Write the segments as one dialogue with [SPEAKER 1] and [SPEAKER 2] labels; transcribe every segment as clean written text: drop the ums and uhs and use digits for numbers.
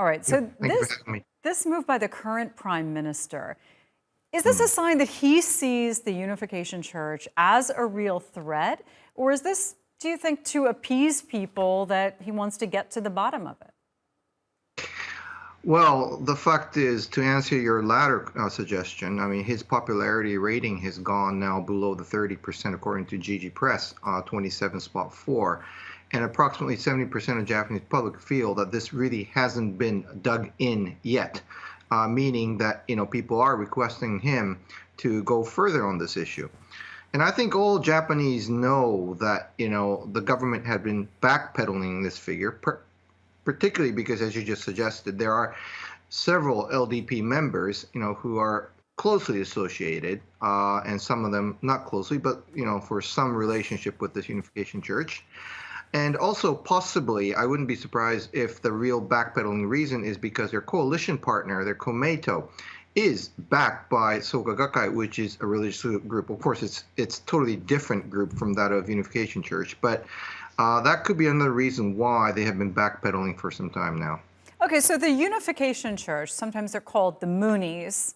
[SPEAKER 1] All right,
[SPEAKER 2] Yeah,
[SPEAKER 1] so
[SPEAKER 2] thank you for having me.
[SPEAKER 1] this move by the current Prime Minister, is this a
[SPEAKER 2] Hmm.
[SPEAKER 1] sign that he sees the Unification Church as a real threat? Or is this, do you think, to appease people that he wants to get to the bottom of it?
[SPEAKER 2] Well, the fact is, to answer your latter suggestion, I mean, his popularity rating has gone now below the 30%, according to GG Press, 27.4. And approximately 70% of Japanese public feel that this really hasn't been dug in yet, meaning that, people are requesting him to go further on this issue. And I think all Japanese know that, the government had been backpedaling this figure, particularly because, as you just suggested, there are several LDP members, who are closely associated, and some of them not closely, but, for some relationship with this Unification Church. And also, possibly, I wouldn't be surprised if the real backpedaling reason is because their coalition partner, their komeito, is backed by Soka Gakkai, which is a religious group. Of course, it's totally different group from that of Unification Church, but that could be another reason why they have been backpedaling for some time now.
[SPEAKER 1] Okay, so the Unification Church, sometimes they're called the Moonies,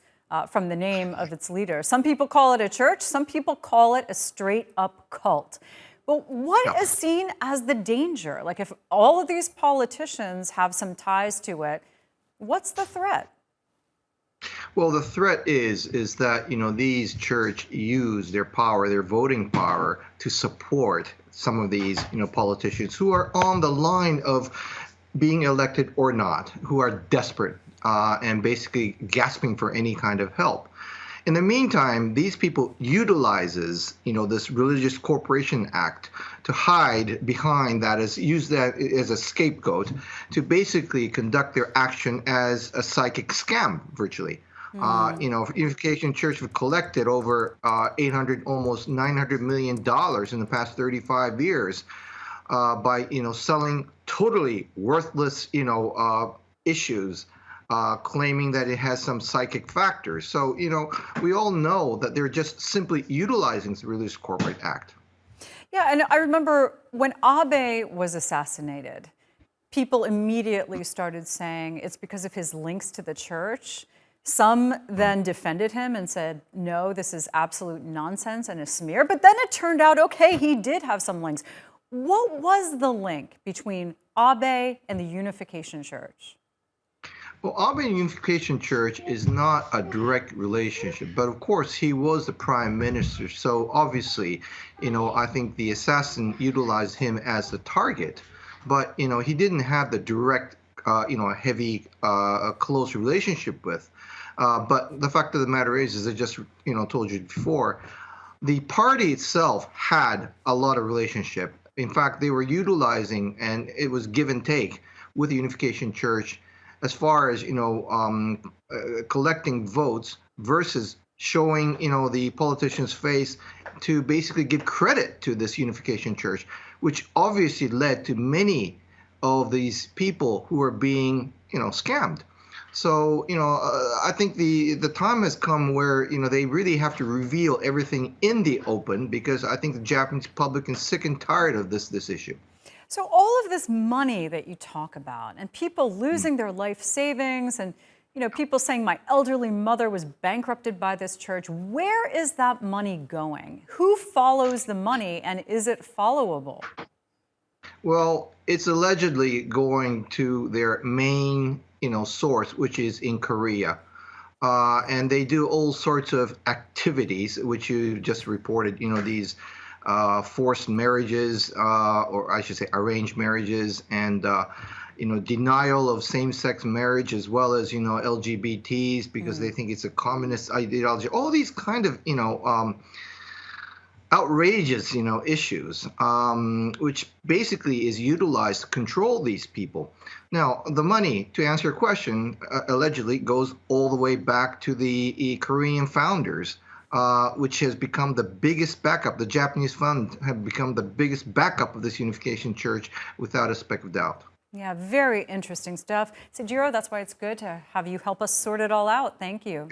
[SPEAKER 1] from the name of its leader. Some people call it a church, some people call it a straight-up cult. But what is seen as the danger? Like, if all of these politicians have some ties to it, what's the threat?
[SPEAKER 2] Well, the threat is that, these church use their power, their voting power, to support some of these, politicians who are on the line of being elected or not, who are desperate and basically gasping for any kind of help. In the meantime, these people utilizes, this Religious Corporation Act to hide behind that, use that as a scapegoat to basically conduct their action as a psychic scam, virtually. Unification Church have collected over 800, almost $900 million in the past 35 years by, selling totally worthless, issues, claiming that it has some psychic factors. So, we all know that they're just simply utilizing the Religious Corporate Act.
[SPEAKER 1] Yeah, and I remember when Abe was assassinated, people immediately started saying it's because of his links to the church. Some then defended him and said, no, this is absolute nonsense and a smear. But then it turned out, okay, he did have some links. What was the link between Abe and the Unification Church?
[SPEAKER 2] Well, Abe and Unification Church is not a direct relationship, but of course he was the prime minister. So obviously, I think the assassin utilized him as the target, but, he didn't have the direct, heavy, close relationship with. But the fact of the matter is I just, told you before, the party itself had a lot of relationship. In fact, they were utilizing, and it was give and take with the Unification Church as far as, collecting votes versus showing, the politician's face to basically give credit to this Unification Church, which obviously led to many of these people who are being, scammed. So, I think the time has come where, they really have to reveal everything in the open, because I think the Japanese public is sick and tired of this issue.
[SPEAKER 1] So all of this money that you talk about, and people losing their life savings, and people saying my elderly mother was bankrupted by this church, where is that money going? Who follows the money, and is it followable?
[SPEAKER 2] Well, it's allegedly going to their main, source, which is in Korea. And they do all sorts of activities, which you just reported, these forced marriages, or I should say arranged marriages, and, denial of same-sex marriage, as well as, LGBTs, because they think it's a communist ideology. All these kind of, outrageous, issues, which basically is utilized to control these people. Now, the money, to answer your question, allegedly goes all the way back to the Korean founders, which has become the biggest backup. The Japanese fund have become the biggest backup of this Unification Church, without a speck of doubt.
[SPEAKER 1] Yeah, very interesting stuff. Seijiro, that's why it's good to have you help us sort it all out. Thank you.